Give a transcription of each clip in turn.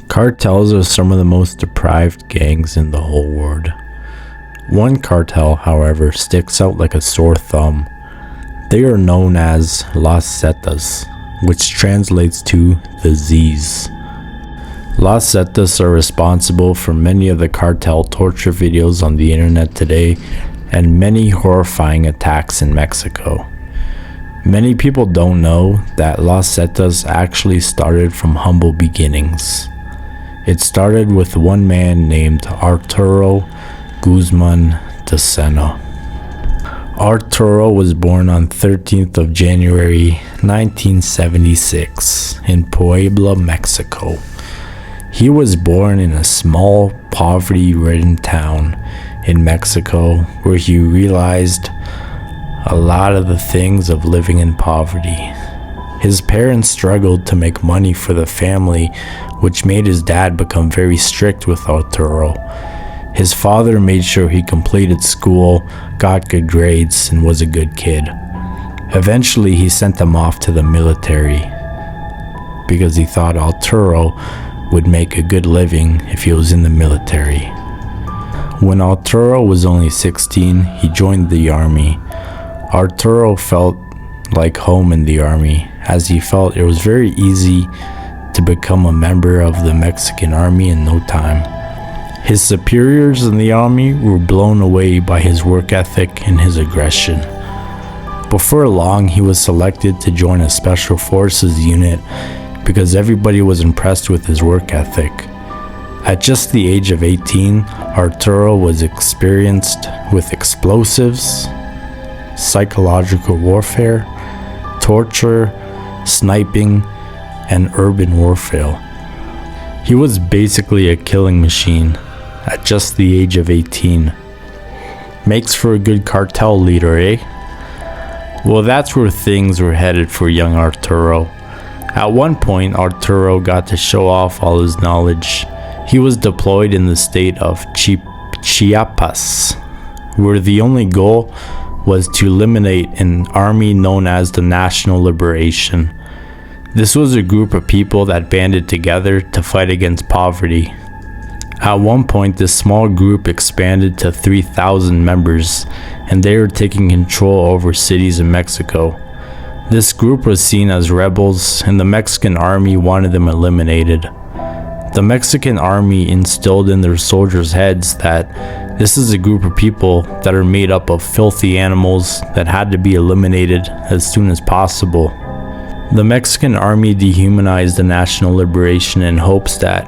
Cartels are some of the most deprived gangs in the whole world. One cartel, however, sticks out like a sore thumb. They are known as Las Zetas, which translates to the Z's. Las Zetas are responsible for many of the cartel torture videos on the internet today and many horrifying attacks in Mexico. Many people don't know that Las Zetas actually started from humble beginnings. It started with one man named Arturo Guzmán Decena. Arturo was born on 13th of January 1976 in Puebla, Mexico. He was born in a small, poverty-ridden town in Mexico where he realized a lot of the things of living in poverty. His parents struggled to make money for the family, which made his dad become very strict with Arturo. His father made sure he completed school, got good grades, and was a good kid. Eventually, he sent him off to the military because he thought Arturo would make a good living if he was in the military. When Arturo was only 16, he joined the army. Arturo felt like home in the army, as he felt it was very easy to become a member of the Mexican army in no time. His superiors in the army were blown away by his work ethic and his aggression. Before long, he was selected to join a special forces unit because everybody was impressed with his work ethic. At just the age of 18, Arturo was experienced with explosives, psychological warfare, torture, sniping, and urban warfare. He was basically a killing machine at just the age of 18. Makes for a good cartel leader, eh? Well, that's where things were headed for young Arturo. At one point, Arturo got to show off all his knowledge. He was deployed in the state of Chiapas, where the only goal was to eliminate an army known as the National Liberation. This was a group of people that banded together to fight against poverty. At one point, this small group expanded to 3,000 members, and they were taking control over cities in Mexico. This group was seen as rebels, and the Mexican army wanted them eliminated. The Mexican army instilled in their soldiers' heads that this is a group of people that are made up of filthy animals that had to be eliminated as soon as possible. The Mexican army dehumanized the National Liberation in hopes that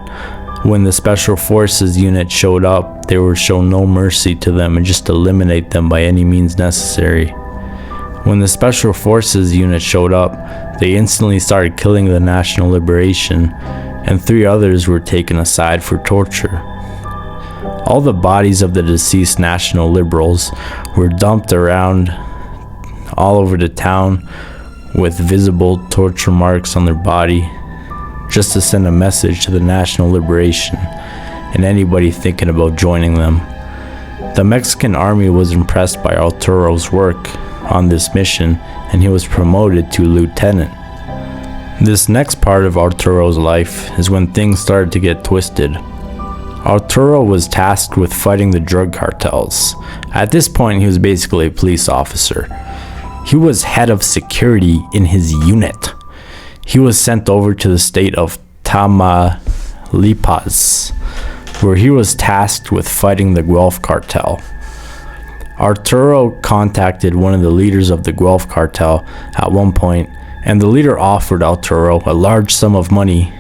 when the Special Forces unit showed up, they would show no mercy to them and just eliminate them by any means necessary. When the Special Forces unit showed up, they instantly started killing the National Liberation, and 3 others were taken aside for torture. All the bodies of the deceased National Liberals were dumped around all over the town with visible torture marks on their body, just to send a message to the National Liberation and anybody thinking about joining them. The Mexican army was impressed by Arturo's work on this mission, and he was promoted to lieutenant. This next part of Arturo's life is when things started to get twisted. Arturo was tasked with fighting the drug cartels. At this point, he was basically a police officer. He was head of security in his unit. He was sent over to the state of Tamaulipas, where he was tasked with fighting the Guelph cartel. Arturo contacted one of the leaders of the Guelph cartel at one point, and the leader offered Arturo a large sum of money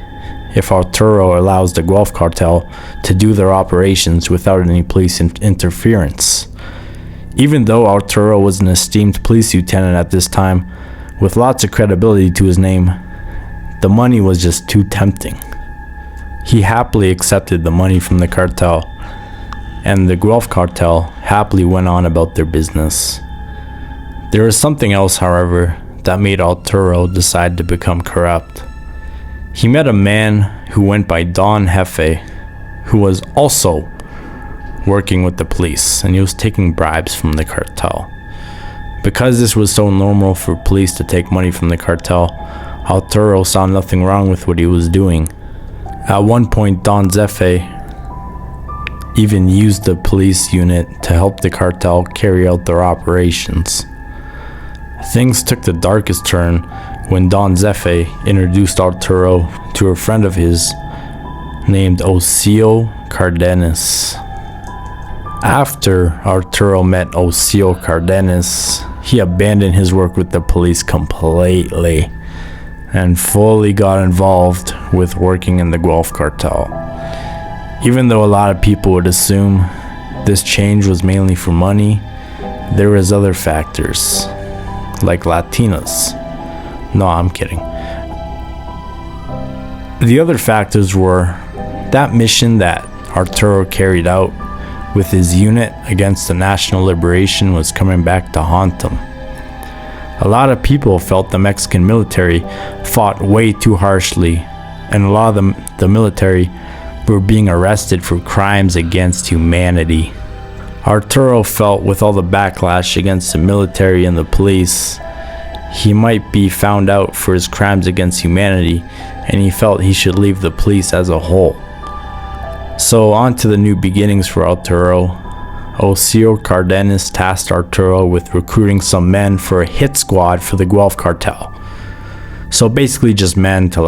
if Arturo allows the Guelph cartel to do their operations without any police interference. Even though Arturo was an esteemed police lieutenant at this time, with lots of credibility to his name, the money was just too tempting. He happily accepted the money from the cartel, and the Guelph cartel happily went on about their business. There was something else, however, that made Arturo decide to become corrupt. He met a man who went by Don Jefe, who was also working with the police, and he was taking bribes from the cartel. Because this was so normal for police to take money from the cartel, Arturo saw nothing wrong with what he was doing. At one point, Don Zefe even used the police unit to help the cartel carry out their operations. Things took the darkest turn when Don Zefe introduced Arturo to a friend of his named Ocio Cardenas. After Arturo met Ocio Cardenas, he abandoned his work with the police completely and fully got involved with working in the Guelph cartel. Even though a lot of people would assume this change was mainly for money, there was other factors, like Latinas. No, I'm kidding. The other factors were that mission that Arturo carried out with his unit against the National Liberation was coming back to haunt him. A lot of people felt the Mexican military fought way too harshly, and a lot of the military were being arrested for crimes against humanity. Arturo felt with all the backlash against the military and the police, he might be found out for his crimes against humanity, and he felt he should leave the police as a whole. So on to the new beginnings for Arturo. Ocio Cardenas tasked Arturo with recruiting some men for a hit squad for the Guelph cartel. So basically just men to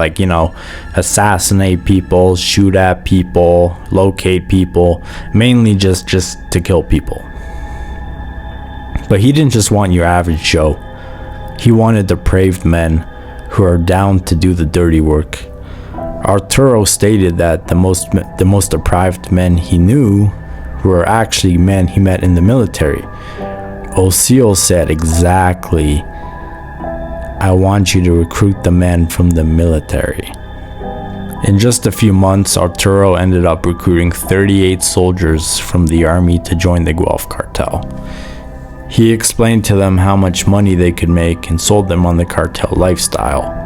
assassinate people, shoot at people, locate people, mainly just to kill people. But he didn't just want your average Joe. He wanted depraved men who are down to do the dirty work. Arturo stated that the most deprived men he knew were actually men he met in the military. Ocio said, exactly, I want you to recruit the men from the military. In just a few months, Arturo ended up recruiting 38 soldiers from the army to join the Guelph cartel. He explained to them how much money they could make and sold them on the cartel lifestyle.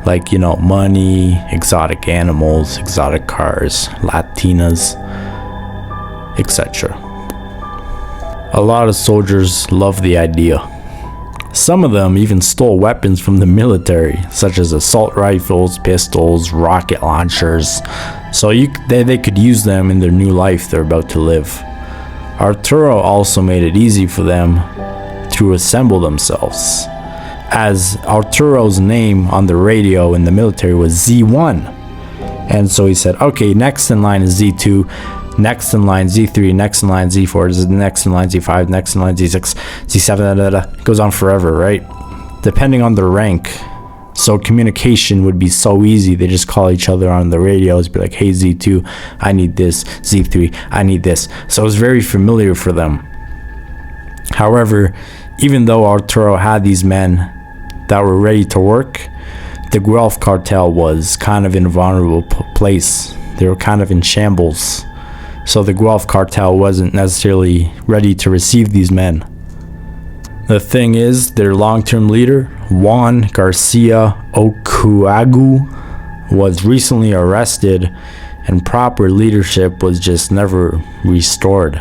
Like, money, exotic animals, exotic cars, Latinas, etc. A lot of soldiers loved the idea. Some of them even stole weapons from the military, such as assault rifles, pistols, rocket launchers, so they could use them in their new life they're about to live. Arturo also made it easy for them to assemble themselves, as Arturo's name on the radio in the military was Z1. And so he said, okay, next in line is Z2, next in line Z3, next in line Z4, next in line Z5, next in line Z6, Z7, It goes on forever, right? Depending on their rank. So communication would be so easy. They just call each other on the radios, be like, hey, Z2, I need this. Z3, I need this. So it was very familiar for them. However, even though Arturo had these men that were ready to work, the Guelph cartel was kind of in a vulnerable place. They were kind of in shambles. So the Guelph cartel wasn't necessarily ready to receive these men. The thing is, their long-term leader, Juan Garcia Ocuagu, was recently arrested, and proper leadership was just never restored.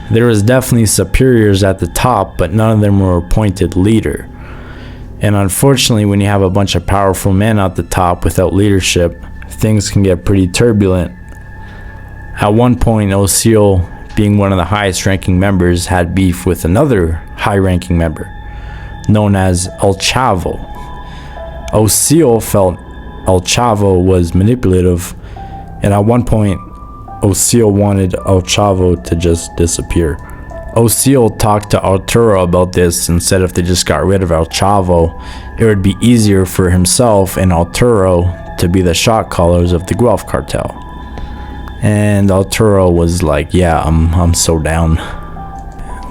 There was definitely superiors at the top, but none of them were appointed leader. And unfortunately, when you have a bunch of powerful men at the top without leadership, things can get pretty turbulent. At one point, Ocio, being one of the highest ranking members, had beef with another high ranking member, known as El Chavo. Ocio felt El Chavo was manipulative, and at one point, Ocio wanted El Chavo to just disappear. Ocio talked to Arturo about this and said if they just got rid of El Chavo, it would be easier for himself and Arturo to be the shot callers of the Guelph cartel. And Arturo was like, yeah, I'm so down.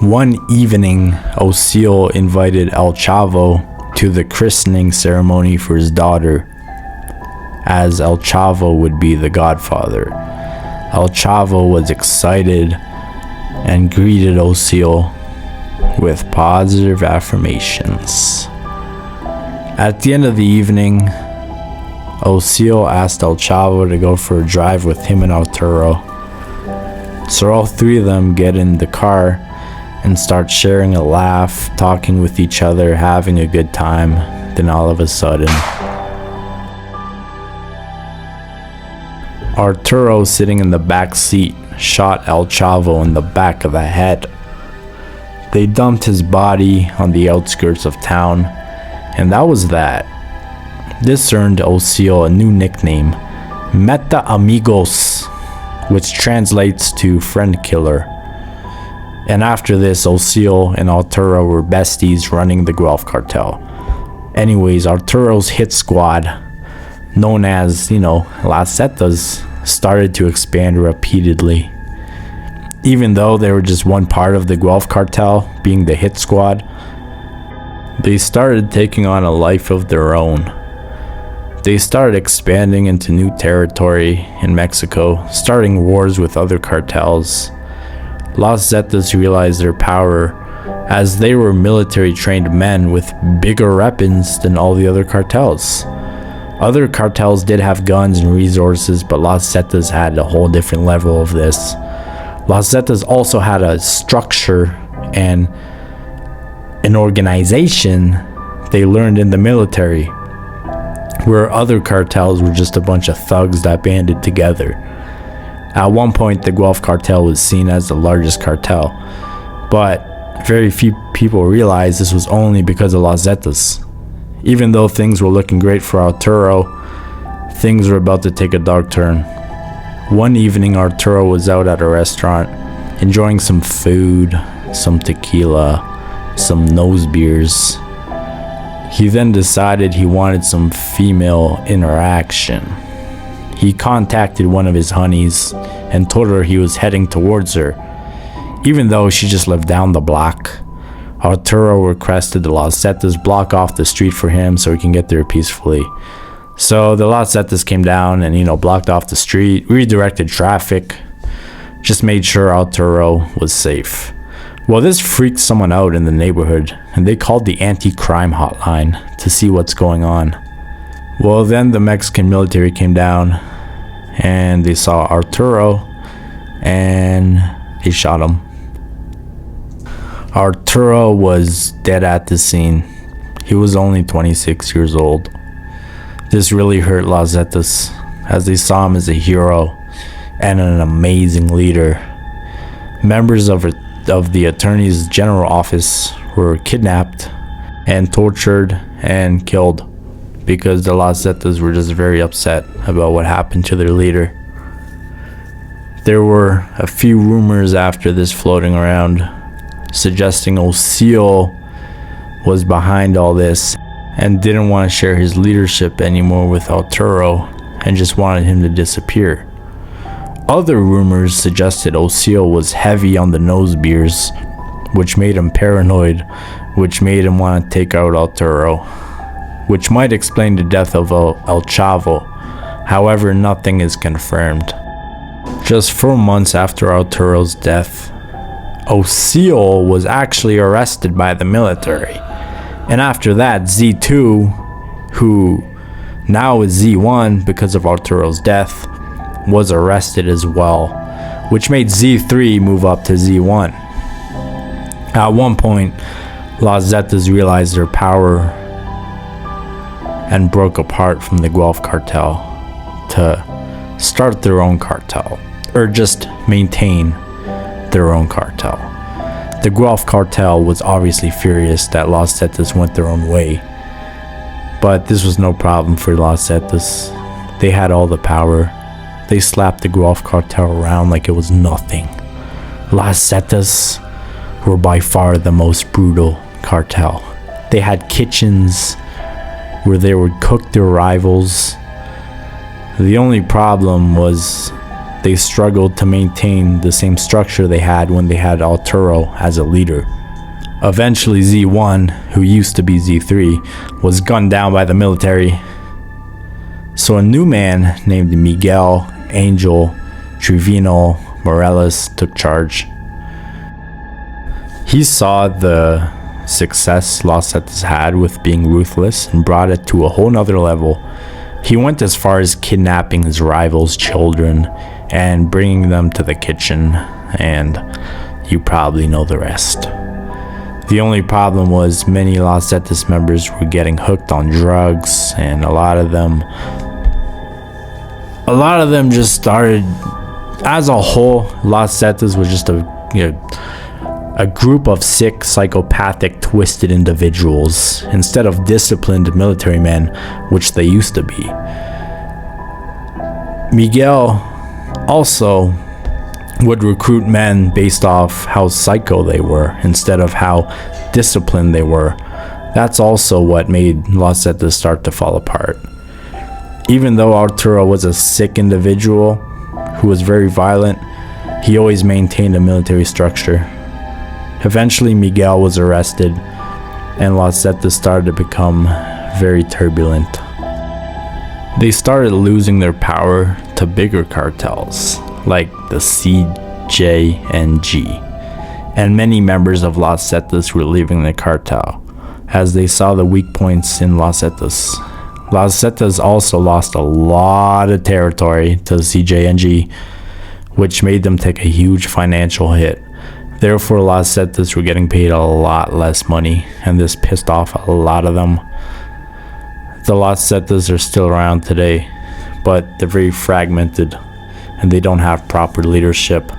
One evening, Ocio invited El Chavo to the christening ceremony for his daughter, as El Chavo would be the godfather. El Chavo was excited and greeted Ocio with positive affirmations. At the end of the evening, Ocio asked El Chavo to go for a drive with him and Arturo. So all three of them get in the car and start sharing a laugh, talking with each other, having a good time. Then all of a sudden, Arturo, sitting in the back seat, shot El Chavo in the back of the head. They dumped his body on the outskirts of town, and that was that. This earned Osil a new nickname, Meta Amigos, which translates to friend killer. And after this, Osil and Arturo were besties running the Guelph Cartel. Anyways, Arturo's hit squad, known as, Las Zetas, started to expand repeatedly. Even though they were just one part of the Guelph Cartel, being the hit squad, they started taking on a life of their own. They started expanding into new territory in Mexico, starting wars with other cartels. Las Zetas realized their power as they were military-trained men with bigger weapons than all the other cartels. Other cartels did have guns and resources, but Las Zetas had a whole different level of this. Las Zetas also had a structure and an organization they learned in the military, where other cartels were just a bunch of thugs that banded together. At one point, the Guelph Cartel was seen as the largest cartel, but very few people realized this was only because of Las Zetas. Even though things were looking great for Arturo, things were about to take a dark turn. One evening, Arturo was out at a restaurant, enjoying some food, some tequila, some nose beers. He then decided he wanted some female interaction. He contacted one of his honeys and told her he was heading towards her, even though she just lived down the block. Arturo requested the Las Zetas block off the street for him so he can get there peacefully. So the Las Zetas came down and, blocked off the street, redirected traffic, just made sure Arturo was safe. Well, this freaked someone out in the neighborhood, and they called the anti-crime hotline to see what's going on. Well, then the Mexican military came down, and they saw Arturo, and they shot him. Arturo was dead at the scene. He was only 26 years old. This really hurt Las Zetas, as they saw him as a hero and an amazing leader. Members of the Attorney's General office were kidnapped and tortured and killed because the Las Zetas were just very upset about what happened to their leader. There were a few rumors after this floating around, suggesting Osil was behind all this and didn't want to share his leadership anymore with Arturo and just wanted him to disappear. Other rumors suggested Osil was heavy on the nose beers, which made him paranoid, which made him want to take out Arturo, which might explain the death of El Chavo. However, nothing is confirmed. Just 4 months after Arturo's death, Osil was actually arrested by the military. And after that, Z2, who now is Z1 because of Arturo's death, was arrested as well, which made Z3 move up to Z1. At one point, Las Zetas realized their power and broke apart from the Guelph Cartel to start their own cartel, or just maintain their own cartel. The Guelph Cartel was obviously furious that Las Zetas went their own way, but this was no problem for Las Zetas. They had all the power. They slapped the Guelph Cartel around like it was nothing. Las Zetas were by far the most brutal cartel. They had kitchens where they would cook their rivals. The only problem was they struggled to maintain the same structure they had when they had Arturo as a leader. Eventually, Z1, who used to be Z3, was gunned down by the military. So a new man named Miguel Angel Trevino Morales took charge. He saw the success Las Zetas had with being ruthless and brought it to a whole nother level. He went as far as kidnapping his rivals' children and bringing them to the kitchen, and you probably know the rest. The only problem was many Las Zetas members were getting hooked on drugs, and a lot lot of them just started, as a whole, Los Zetas was just a group of sick, psychopathic, twisted individuals instead of disciplined military men, which they used to be. Miguel also would recruit men based off how psycho they were instead of how disciplined they were. That's also what made Los Zetas start to fall apart. Even though Arturo was a sick individual who was very violent, he always maintained a military structure. Eventually, Miguel was arrested, and Los Zetas started to become very turbulent. They started losing their power to bigger cartels, like the CJNG, and many members of Los Zetas were leaving the cartel, as they saw the weak points in Los Zetas. Los Zetas also lost a lot of territory to the CJNG, which made them take a huge financial hit. Therefore, Los Zetas were getting paid a lot less money, and this pissed off a lot of them. The Los Zetas are still around today, but they're very fragmented, and they don't have proper leadership.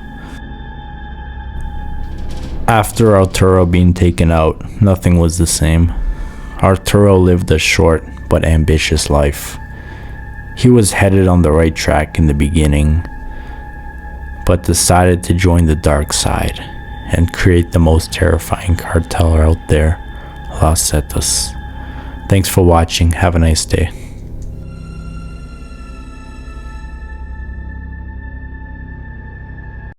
After Arturo being taken out, nothing was the same. Arturo lived a short but ambitious life. He was headed on the right track in the beginning, but decided to join the dark side and create the most terrifying cartel out there, Los Zetas. Thanks for watching. Have a nice day.